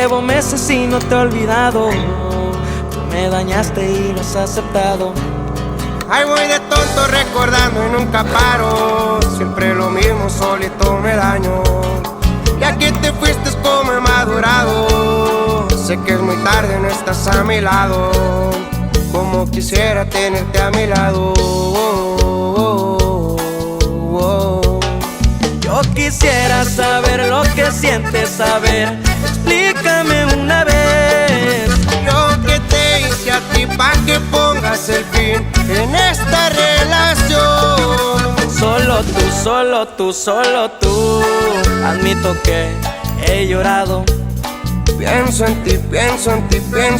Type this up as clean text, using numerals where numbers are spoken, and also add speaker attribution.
Speaker 1: Llevo meses y no te he olvidado. Tú me dañaste y lo has aceptado.
Speaker 2: Ahí voy de tonto recordando y nunca paro. Siempre lo mismo, solito me daño. Ya que te fuiste como he madurado. Sé que es muy tarde, no estás a mi lado. Como quisiera tenerte a mi lado.
Speaker 1: Yo quisiera saber lo que sientes, saber. Explícame una vez.
Speaker 2: Yo que te hice a ti pa' que pongas el fin en esta relación.
Speaker 1: Solo tú, solo tú, solo tú. Admito que he llorado.
Speaker 2: Pienso en ti, pienso en ti, pienso